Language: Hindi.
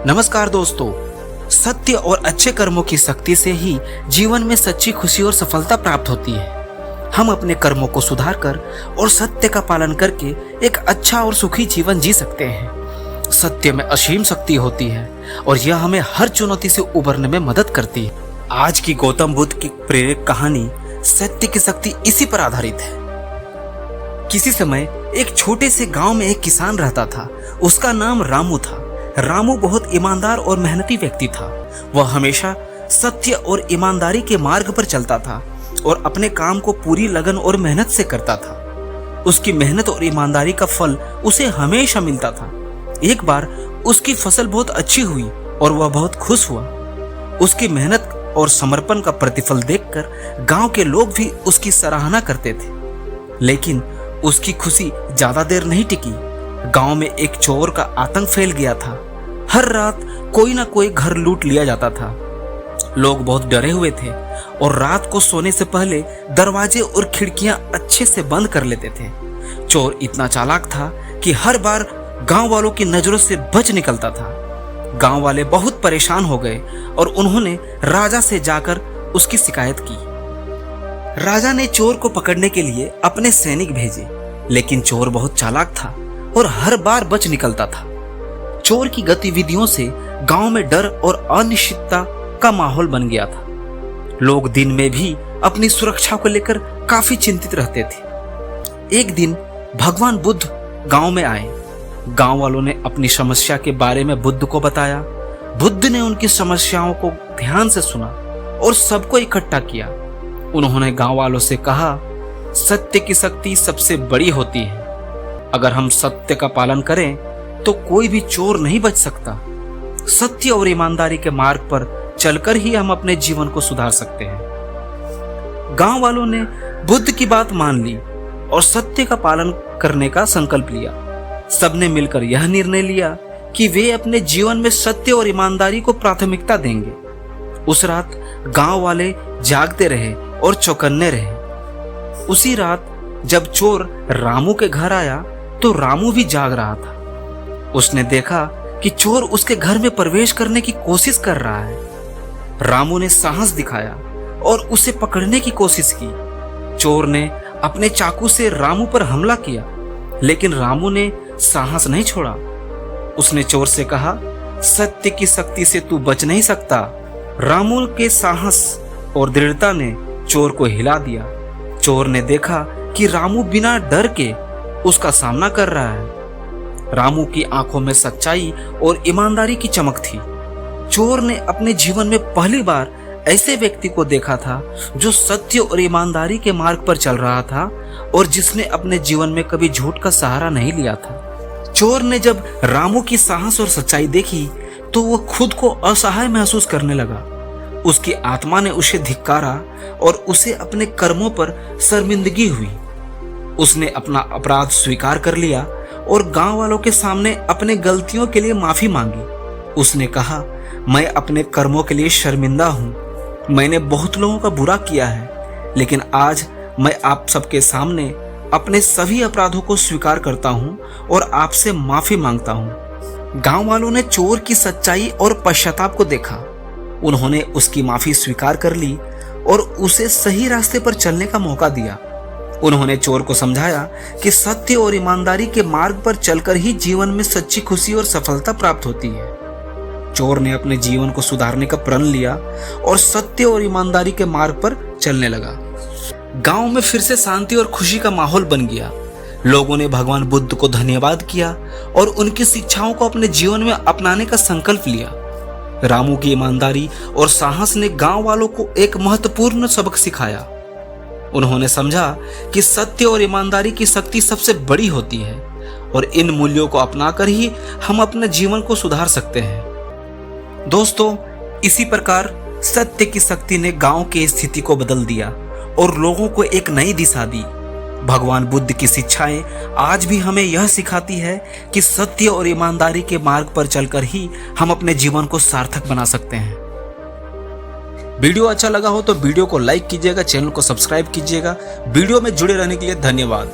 नमस्कार दोस्तों। सत्य और अच्छे कर्मों की शक्ति से ही जीवन में सच्ची खुशी और सफलता प्राप्त होती है। हम अपने कर्मों को सुधार कर और सत्य का पालन करके एक अच्छा और सुखी जीवन जी सकते हैं। सत्य में असीम शक्ति होती है और यह हमें हर चुनौती से उबरने में मदद करती है। आज की गौतम बुद्ध की प्रेरक कहानी सत्य की शक्ति इसी पर आधारित है। किसी समय एक छोटे से गांव में एक किसान रहता था। उसका नाम रामू था। रामू बहुत ईमानदार और मेहनती व्यक्ति था। वह हमेशा सत्य और ईमानदारी के मार्ग पर चलता था और अपने काम को पूरी लगन और मेहनत से करता था। उसकी मेहनत और ईमानदारी का फल उसे हमेशा मिलता था। एक बार उसकी फसल बहुत अच्छी हुई और वह बहुत खुश हुआ। उसकी मेहनत और समर्पण का प्रतिफल देखकर गांव के लोग भी उसकी सराहना करते थे। लेकिन उसकी खुशी ज्यादा देर नहीं टिकी। गांव में एक चोर का आतंक फैल गया था। हर रात कोई ना कोई घर लूट लिया जाता था। लोग बहुत डरे हुए थे और रात को सोने से पहले दरवाजे और खिड़कियां अच्छे से बंद कर लेते थे। चोर इतना चालाक था कि हर बार गांव वालों की नजरों से बच निकलता था। गांव वाले बहुत परेशान हो गए और उन्होंने राजा से जाकर उसकी शिकायत की। राजा ने चोर को पकड़ने के लिए अपने सैनिक भेजे, लेकिन चोर बहुत चालाक था और हर बार बच निकलता था। चोर की गतिविधियों से गांव में डर और अनिश्चितता का माहौल बन गया था। लोग दिन में भी अपनी सुरक्षा को लेकर काफी चिंतित रहते थे। एक दिन भगवान बुद्ध गांव में आए। गांव वालों ने अपनी समस्या के बारे में बुद्ध को बताया। बुद्ध ने उनकी समस्याओं को ध्यान से सुना और सबको इकट्ठा किया। उन्होंने गांव वालों से कहा, सत्य की शक्ति सबसे बड़ी होती है। अगर हम सत्य का पालन करें तो कोई भी चोर नहीं बच सकता। सत्य और ईमानदारी के मार्ग पर चलकर ही हम अपने जीवन को सुधार सकते हैं। गांव वालों ने बुद्ध की बात मान ली और सत्य का पालन करने का संकल्प लिया। सबने मिलकर यह निर्णय लिया कि वे अपने जीवन में सत्य और ईमानदारी को प्राथमिकता देंगे। उस रात गांव वाले जागते रहे और चौकन्ने रहे। उसी रात जब चोर रामू के घर आया तो रामू भी जाग रहा था। उसने देखा कि चोर उसके घर में प्रवेश करने की कोशिश कर रहा है। रामू ने साहस दिखाया और उसे पकड़ने की कोशिश की। चोर ने अपने चाकू से रामू पर हमला किया, लेकिन रामू ने साहस नहीं छोड़ा। उसने चोर से कहा, सत्य की शक्ति से तू बच नहीं सकता। रामू के साहस और दृढ़ता ने चोर को हिला दिया। चोर ने देखा कि रामू बिना डर के उसका सामना कर रहा है। रामू की आंखों में सच्चाई और ईमानदारी की चमक थी। चोर ने अपने जीवन में पहली बार ऐसे व्यक्ति को देखा था जो सत्य और ईमानदारी के मार्ग पर चल रहा था और जिसने अपने जीवन में कभी झूठ का सहारा नहीं लिया था। चोर ने जब रामू की साहस और सच्चाई देखी तो वह खुद को असहाय महसूस करने लगा। उसकी आत्मा ने उसे धिक्कारा और उसे अपने कर्मों पर शर्मिंदगी हुई। उसने अपना अपराध स्वीकार कर लिया और गांव वालों के सामने अपने गलतियों के लिए माफी मांगी। उसने कहा, मैं अपने कर्मों के लिए शर्मिंदा हूं। मैंने बहुत लोगों का बुरा किया है, लेकिन आज मैं आप सबके सामने अपने सभी अपराधों को स्वीकार करता हूं और आपसे माफी मांगता हूं। गांव वालों ने चोर की सच्चाई और पश्चाताप को देखा। उन्होंने उसकी माफी स्वीकार कर ली और उसे सही रास्ते पर चलने का मौका दिया। उन्होंने चोर को समझाया कि सत्य और ईमानदारी के मार्ग पर चलकर ही जीवन में सच्ची खुशी और सफलता प्राप्त होती है। चोर ने अपने जीवन को सुधारने का प्रण लिया और सत्य और ईमानदारी के मार्ग पर चलने लगा। गांव में फिर से शांति और खुशी का माहौल बन गया। लोगों ने भगवान बुद्ध को धन्यवाद किया और उनकी शिक्षाओं को अपने जीवन में अपनाने का संकल्प लिया। रामू की ईमानदारी और साहस ने गांव वालों को एक महत्वपूर्ण सबक सिखाया। उन्होंने समझा कि सत्य और ईमानदारी की शक्ति सबसे बड़ी होती है और इन मूल्यों को अपनाकर ही हम अपने जीवन को सुधार सकते हैं। दोस्तों, इसी प्रकार सत्य की शक्ति ने गांव की स्थिति को बदल दिया और लोगों को एक नई दिशा दी। भगवान बुद्ध की शिक्षाएं आज भी हमें यह सिखाती है कि सत्य और ईमानदारी के मार्ग पर चलकर ही हम अपने जीवन को सार्थक बना सकते हैं। वीडियो अच्छा लगा हो तो वीडियो को लाइक कीजिएगा, चैनल को सब्सक्राइब कीजिएगा। वीडियो में जुड़े रहने के लिए धन्यवाद।